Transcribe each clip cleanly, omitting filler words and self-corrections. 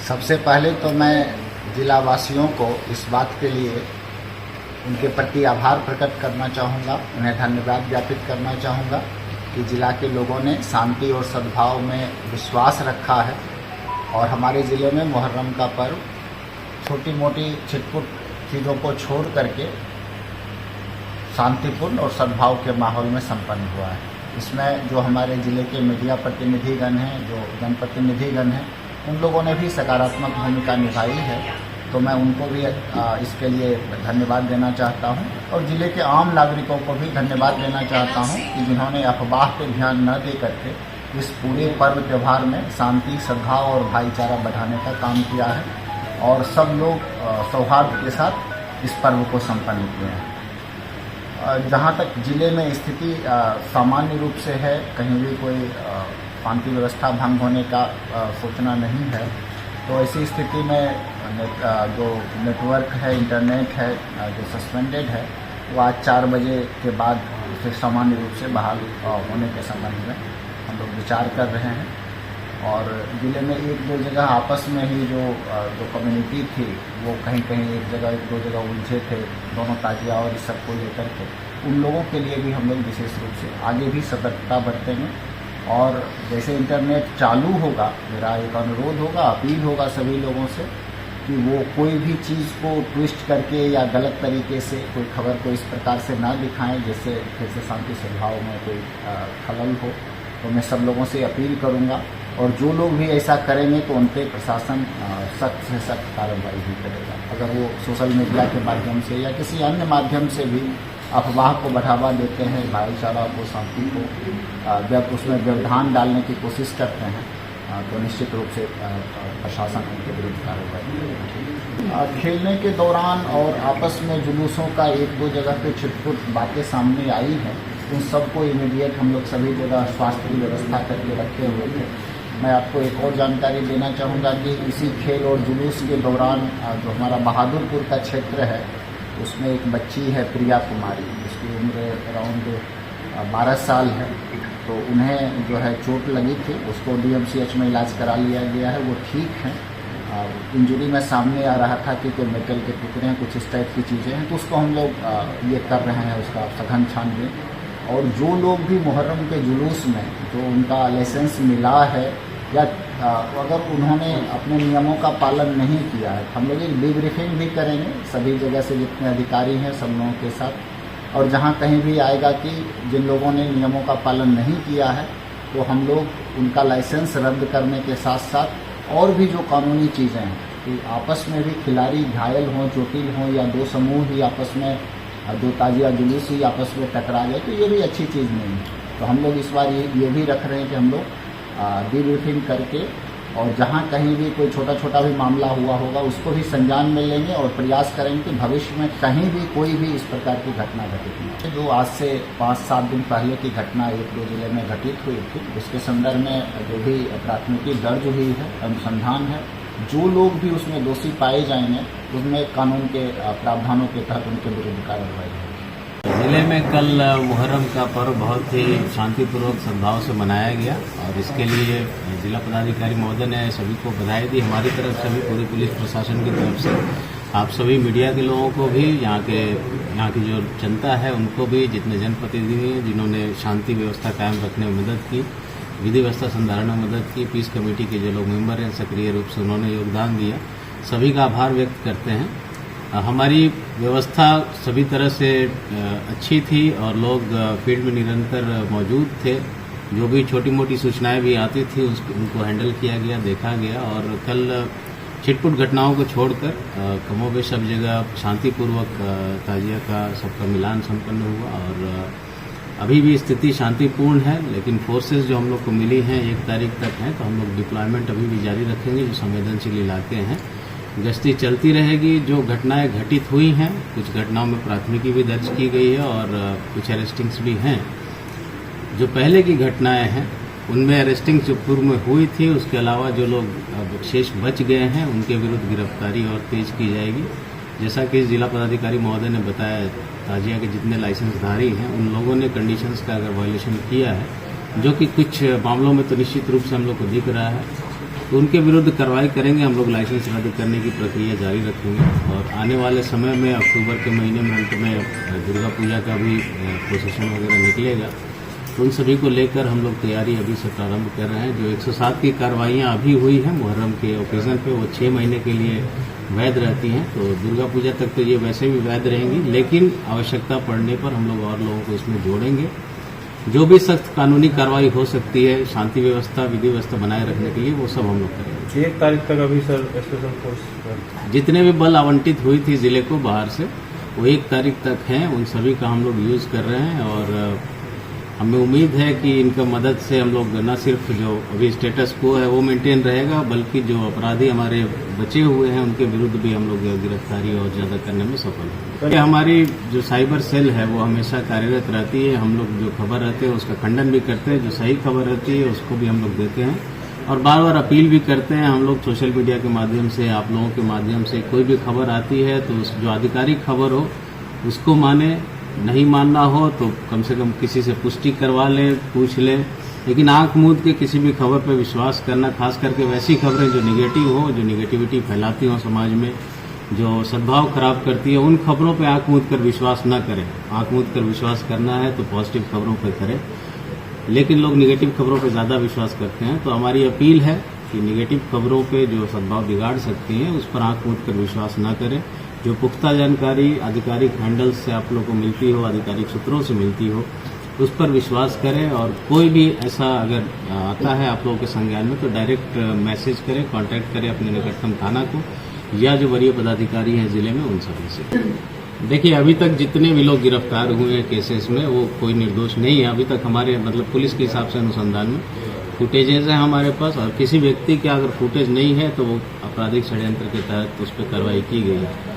सबसे पहले तो मैं जिला वासियों को इस बात के लिए उनके प्रति आभार प्रकट करना चाहूँगा, उन्हें धन्यवाद ज्ञापित करना चाहूँगा कि जिला के लोगों ने शांति और सद्भाव में विश्वास रखा है और हमारे ज़िले में मुहर्रम का पर्व छोटी मोटी छिटपुट चीज़ों को छोड़ करके शांतिपूर्ण और सद्भाव के माहौल में संपन्न हुआ है। इसमें जो हमारे ज़िले के मीडिया प्रतिनिधिगण हैं, जो जनप्रतिनिधिगण हैं, उन लोगों ने भी सकारात्मक भूमिका निभाई है, तो मैं उनको भी इसके लिए धन्यवाद देना चाहता हूं और ज़िले के आम नागरिकों को भी धन्यवाद देना चाहता हूं कि जिन्होंने अफवाह पर ध्यान न दे करके इस पूरे पर्व त्यौहार में शांति, सद्भाव और भाईचारा बढ़ाने का काम किया है और सब लोग सौहार्द के साथ इस पर्व को संपन्न किए हैं। जहाँ तक ज़िले में स्थिति सामान्य रूप से है, कहीं भी कोई शांति व्यवस्था भंग होने का सूचना नहीं है, तो ऐसी स्थिति में जो नेटवर्क है, इंटरनेट है, जो सस्पेंडेड है, वो आज 4 बजे के बाद उसे सामान्य रूप से बहाल होने के संबंध में हम लोग विचार कर रहे हैं। और ज़िले में 1-2 जगह आपस में ही जो कम्युनिटी थी वो कहीं 1-2 जगह उलझे थे, दोनों ताजिया और इस सब को लेकर के, उन लोगों के लिए भी हम लोग विशेष रूप से आगे भी सतर्कता बरतेंगे। और जैसे इंटरनेट चालू होगा, मेरा एक अनुरोध होगा, अपील होगा सभी लोगों से कि वो कोई भी चीज़ को ट्विस्ट करके या गलत तरीके से कोई खबर को इस प्रकार से ना दिखाएं जिससे फिर से शांति सद्भाव में कोई खलल हो। तो मैं सब लोगों से अपील करूंगा और जो लोग भी ऐसा करेंगे तो उन पर प्रशासन सख्त से सख्त कार्रवाई भी करेगा। अगर वो सोशल मीडिया के माध्यम से या किसी अन्य माध्यम से भी अफवाह को बढ़ावा देते हैं, भाईचारा को, शांति को, जब उसमें व्यवधान डालने की कोशिश करते हैं तो निश्चित रूप से प्रशासन उनके विरुद्ध कार्रवाई करेगा। खेलने के दौरान और आपस में जुलूसों का 1-2 जगह पे छिटपुट बातें सामने आई हैं, उन सबको इमीडिएट हम लोग सभी जगह स्वास्थ्य की व्यवस्था करके रखे हुए थे। मैं आपको एक और जानकारी देना चाहूँगा कि इसी खेल और जुलूस के दौरान जो हमारा बहादुरपुर का क्षेत्र है, उसमें एक बच्ची है प्रिया कुमारी, जिसकी उम्र अराउंड 12 साल है। तो उन्हें जो है चोट लगी थी, उसको DMCH में इलाज करा लिया गया है, वो ठीक हैं। इंजरी में सामने आ रहा था कि कोई मेटल के टुकड़े हैं, कुछ इस टाइप की चीज़ें हैं, तो उसको हम लोग ये कर रहे हैं, उसका सघन छानबीन। और जो लोग भी मुहर्रम के जुलूस में जो उनका लाइसेंस मिला है या अगर उन्होंने अपने नियमों का पालन नहीं किया है, हम लोग एक डीब्रीफिंग भी करेंगे सभी जगह से जितने अधिकारी हैं सब लोगों के साथ। और जहां कहीं भी आएगा कि जिन लोगों ने नियमों का पालन नहीं किया है तो हम लोग उनका लाइसेंस रद्द करने के साथ साथ और भी जो कानूनी चीज़ें हैं कि आपस में भी खिलाड़ी घायल हों, चोटिल हों या 2 समूह ही आपस में, 2 ताजिया जुलूस ही आपस में टकरा गए, तो ये भी अच्छी चीज़ नहीं है। तो हम लोग इस बार ये भी रख रहे हैं कि हम लोग डीब्रीफिंग करके और जहाँ कहीं भी कोई छोटा भी मामला हुआ होगा उसको भी संज्ञान में लेंगे और प्रयास करेंगे कि भविष्य में कहीं भी कोई भी इस प्रकार की घटना घटित नहीं। जो आज से 5-7 दिन पहले की घटना 1-2 जिले में घटित हुई थी, उसके संदर्भ में जो भी प्राथमिकी दर्ज हुई है, अनुसंधान है, जो लोग भी उसमें दोषी पाए जाएंगे उसमें कानून के प्रावधानों के तहत उनके विरुद्ध कार्रवाई होगी। जिले में कल मुहर्रम का पर्व बहुत ही शांतिपूर्वक सद्भाव से मनाया गया और इसके लिए जिला पदाधिकारी महोदय ने सभी को बधाई दी। हमारी तरफ से भी, पूरी पुलिस प्रशासन की तरफ से, आप सभी मीडिया के लोगों को भी, यहाँ की जो जनता है उनको भी, जितने जनप्रतिनिधि हैं जिन्होंने शांति व्यवस्था कायम रखने में मदद की, विधि व्यवस्था संधारण में मदद की, पीस कमेटी के जो लोग मेंबर हैं सक्रिय रूप से उन्होंने योगदान दिया, सभी का आभार व्यक्त करते हैं। हमारी व्यवस्था सभी तरह से अच्छी थी और लोग फील्ड में निरंतर मौजूद थे। जो भी छोटी मोटी सूचनाएं भी आती थी उनको हैंडल किया गया, देखा गया और कल छिटपुट घटनाओं को छोड़कर कमोबेश सब जगह शांतिपूर्वक ताजिया का सबका मिलान संपन्न हुआ और अभी भी स्थिति शांतिपूर्ण है। लेकिन फोर्सेस जो हम लोग को मिली हैं 1 तारीख तक हैं, तो हम लोग डिप्लॉयमेंट अभी भी जारी रखेंगे। जो संवेदनशील इलाके हैं गश्ती चलती रहेगी। जो घटनाएं घटित हुई हैं, कुछ घटनाओं में प्राथमिकी भी दर्ज की गई है और कुछ अरेस्टिंग्स भी हैं। जो पहले की घटनाएं हैं उनमें अरेस्टिंग जो पूर्व में हुई थी, उसके अलावा जो लोग शेष बच गए हैं उनके विरुद्ध गिरफ्तारी और तेज की जाएगी। जैसा कि जिला पदाधिकारी महोदय ने बताया, ताजिया के जितने लाइसेंसधारी हैं उन लोगों ने कंडीशंस का अगर वायलेशन किया है, जो कि कुछ मामलों में तो निश्चित रूप से हम लोग को दिख रहा है, तो उनके विरुद्ध कार्रवाई करेंगे। हम लोग लाइसेंस रद्द करने की प्रक्रिया जारी रखेंगे और आने वाले समय में अक्टूबर के महीने में अंत में दुर्गा पूजा का भी प्रोसेशन वगैरह निकलेगा, तो उन सभी को लेकर हम लोग तैयारी अभी से प्रारंभ कर रहे हैं। जो 107 की कार्रवाइयाँ अभी हुई हैं मुहर्रम के ओकेज़न पे, वो 6 महीने के लिए वैध रहती हैं। तो दुर्गा पूजा तक तो ये वैसे भी वैध रहेंगी, लेकिन आवश्यकता पड़ने पर हम लोग और लोगों को इसमें जोड़ेंगे। जो भी सख्त कानूनी कार्रवाई हो सकती है शांति व्यवस्था, विधि व्यवस्था बनाए रखने के लिए, वो सब हम लोग करेंगे। 1 तारीख तक अभी सर स्पेशल फोर्स जितने भी बल आवंटित हुई थी जिले को बाहर से, वो 1 तारीख तक हैं। उन सभी का हम लोग यूज़ कर रहे हैं और हमें उम्मीद है कि इनका मदद से हम लोग न सिर्फ जो अभी स्टेटस को है वो मेंटेन रहेगा, बल्कि जो अपराधी हमारे बचे हुए हैं उनके विरुद्ध भी हम लोग गिरफ्तारी और ज़्यादा करने में सफल होंगे। हमारी जो साइबर सेल है वो हमेशा कार्यरत रहती है। हम लोग जो खबर रहते हैं उसका खंडन भी करते हैं, जो सही खबर रहती है उसको भी हम लोग देते हैं और बार बार अपील भी करते हैं। हम लोग सोशल मीडिया के माध्यम से, आप लोगों के माध्यम से, कोई भी खबर आती है तो उस जो आधिकारिक खबर हो उसको माने, नहीं मानना हो तो कम से कम किसी से पुष्टि करवा लें, पूछ लें। लेकिन आंख मूंद के किसी भी खबर पर विश्वास करना, खास करके वैसी खबरें जो निगेटिव हो, जो निगेटिविटी फैलाती हो समाज में, जो सद्भाव खराब करती है, उन खबरों पे आंख मूंद कर विश्वास न करें। आंख मूंद कर विश्वास करना है तो पॉजिटिव खबरों पर करें, लेकिन लोग निगेटिव खबरों पर ज़्यादा विश्वास करते हैं। तो हमारी अपील है कि निगेटिव खबरों पे जो सद्भाव बिगाड़ सकती हैं उस पर आंख मूंद कर विश्वास न करें। जो पुख्ता जानकारी आधिकारिक हैंडल्स से आप लोगों को मिलती हो, आधिकारिक सूत्रों से मिलती हो, उस पर विश्वास करें। और कोई भी ऐसा अगर आता है आप लोगों के संज्ञान में तो डायरेक्ट मैसेज करें, कांटेक्ट करें अपने निकटतम थाना को या जो वरीय पदाधिकारी हैं जिले में उन सभी से। देखिए, अभी तक जितने भी लोग गिरफ्तार हुए हैं केसेस में वो कोई निर्दोष नहीं है। अभी तक हमारे पुलिस के हिसाब से अनुसंधान में फुटेजेज हैं हमारे पास, और किसी व्यक्ति के अगर फुटेज नहीं है तो वो आपराधिक षड्यंत्र के तहत उस पर कार्रवाई की गई है।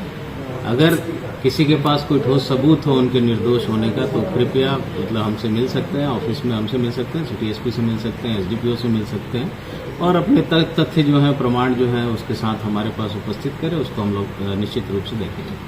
अगर किसी के पास कोई ठोस सबूत हो उनके निर्दोष होने का तो कृपया हमसे मिल सकते हैं, ऑफिस में हमसे मिल सकते हैं, सिटी एसपी से मिल सकते हैं, एसडीपीओ से मिल सकते हैं और अपने तथ्य जो है, प्रमाण जो है उसके साथ हमारे पास उपस्थित करें, उसको हम लोग निश्चित रूप से देखेंगे।